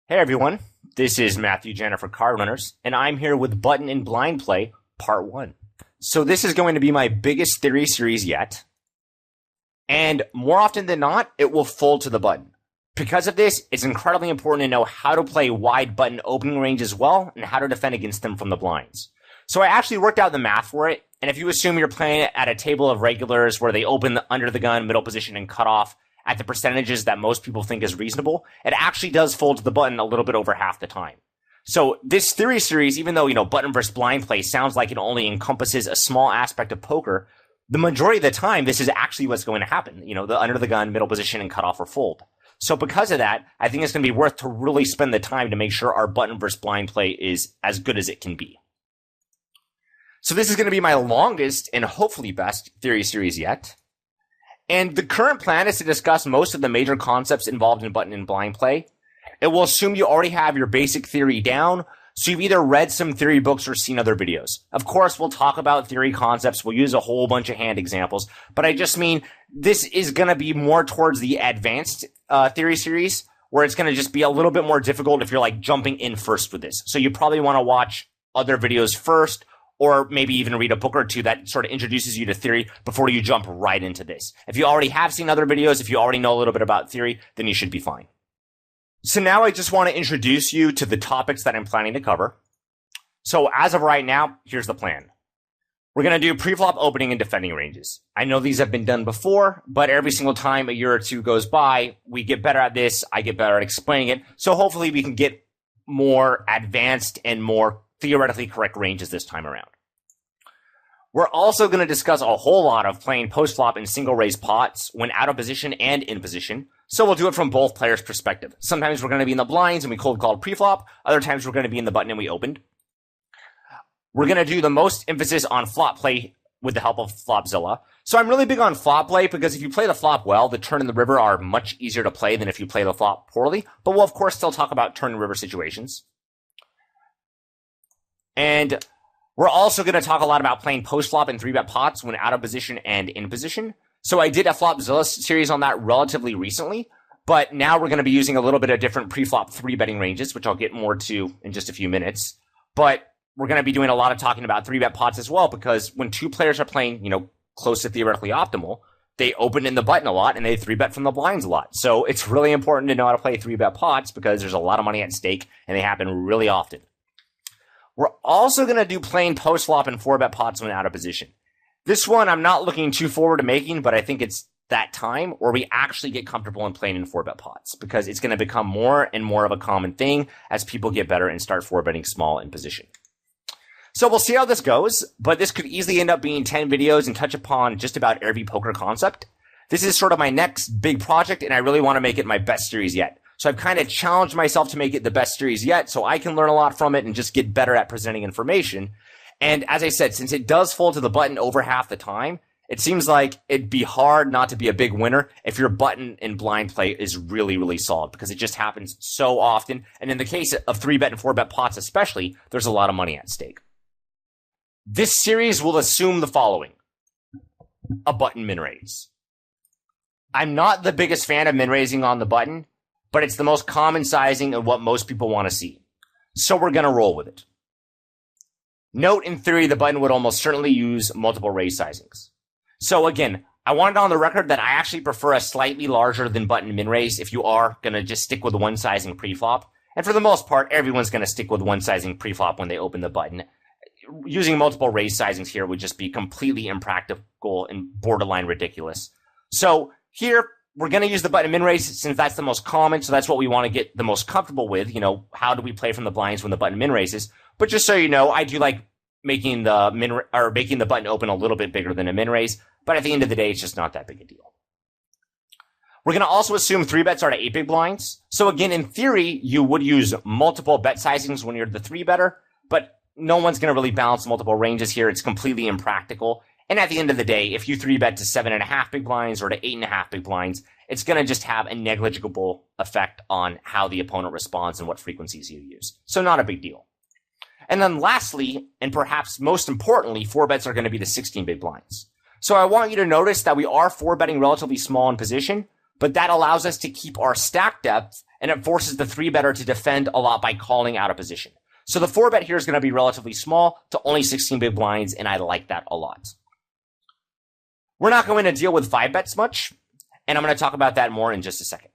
Hey everyone, this is Matthew Janda for CardRunners, and I'm here with Button and Blind Play Part 1. So this is going to be my biggest theory series yet, and more often than not, it will fold to the button. Because of this, it's incredibly important to know how to play wide button opening range as well, and how to defend against them from the blinds. So I actually worked out the math for it, and if you assume you're playing at a table of regulars where they open under the gun, middle position, and cut off, at the percentages that most people think is reasonable, it actually does fold to the button a little bit over half the time. So this theory series, even though, button versus blind play sounds like it only encompasses a small aspect of poker, the majority of the time, this is actually what's going to happen. The under the gun, middle position, and cutoff or fold. So because of that, I think it's going to be worth to really spend the time to make sure our button versus blind play is as good as it can be. So this is going to be my longest and hopefully best theory series yet. And the current plan is to discuss most of the major concepts involved in button and blind play. It will assume you already have your basic theory down, so you've either read some theory books or seen other videos. Of course, we'll talk about theory concepts, we'll use a whole bunch of hand examples, but I just mean this is going to be more towards the advanced theory series, where it's going to just be a little bit more difficult if you're jumping in first with this. So you probably want to watch other videos first, or maybe even read a book or two that sort of introduces you to theory before you jump right into this. If you already have seen other videos, if you already know a little bit about theory, then you should be fine. So now I just want to introduce you to the topics that I'm planning to cover. So as of right now, here's the plan. We're going to do preflop opening and defending ranges. I know these have been done before, but every single time a year or two goes by, we get better at this, I get better at explaining it, so hopefully we can get more advanced and more theoretically correct ranges this time around. We're also going to discuss a whole lot of playing post-flop and single raise pots when out of position and in position, so we'll do it from both players' perspective. Sometimes we're going to be in the blinds and we cold called pre-flop, other times we're going to be in the button and we opened. We're going to do the most emphasis on flop play with the help of Flopzilla. So I'm really big on flop play because if you play the flop well, the turn and the river are much easier to play than if you play the flop poorly, but we'll of course still talk about turn and river situations. And we're also going to talk a lot about playing post-flop and 3-bet pots when out of position and in position. So I did a Flopzilla series on that relatively recently, but now we're going to be using a little bit of different pre-flop 3-betting ranges, which I'll get more to in just a few minutes. But we're going to be doing a lot of talking about 3-bet pots as well, because when two players are playing, close to theoretically optimal, they open in the button a lot and they 3-bet from the blinds a lot. So it's really important to know how to play 3-bet pots because there's a lot of money at stake and they happen really often. We're also going to do plain post-flop and 4-bet pots when out of position. This one I'm not looking too forward to making, but I think it's that time where we actually get comfortable in playing in 4-bet pots because it's going to become more and more of a common thing as people get better and start 4-betting small in position. So we'll see how this goes, but this could easily end up being 10 videos and touch upon just about every poker concept. This is sort of my next big project, and I really want to make it my best series yet. So I've kind of challenged myself to make it the best series yet so I can learn a lot from it and just get better at presenting information. And as I said, since it does fold to the button over half the time, it seems like it'd be hard not to be a big winner if your button and blind play is really, really solid because it just happens so often. And in the case of 3-bet and 4-bet pots especially, there's a lot of money at stake. This series will assume the following. A button min raise. I'm not the biggest fan of min raising on the button, but it's the most common sizing of what most people want to see. So we're going to roll with it. Note, in theory, the button would almost certainly use multiple raise sizings. So again, I wanted on the record that I actually prefer a slightly larger than button min raise if you are going to just stick with one sizing pre-flop. And for the most part, everyone's going to stick with one sizing pre-flop when they open the button. Using multiple raise sizings here would just be completely impractical and borderline ridiculous. So here, we're going to use the button min raise since that's the most common, so that's what we want to get the most comfortable with. How do we play from the blinds when the button min raises? But just so you know, I do like making the button open a little bit bigger than a min raise, but at the end of the day, it's just not that big a deal. We're going to also assume 3-bets are to 8 big blinds. So again, in theory, you would use multiple bet sizings when you're the 3-better, but no one's going to really balance multiple ranges here. It's completely impractical. And at the end of the day, if you 3-bet to 7.5 big blinds or to 8.5 big blinds, it's going to just have a negligible effect on how the opponent responds and what frequencies you use. So not a big deal. And then lastly, and perhaps most importantly, 4-bets are going to be to 16 big blinds. So I want you to notice that we are 4-betting relatively small in position, but that allows us to keep our stack depth and it forces the 3-better to defend a lot by calling out of position. So the 4-bet here is going to be relatively small to only 16 big blinds, and I like that a lot. We're not going to deal with 5-bets much, and I'm going to talk about that more in just a second.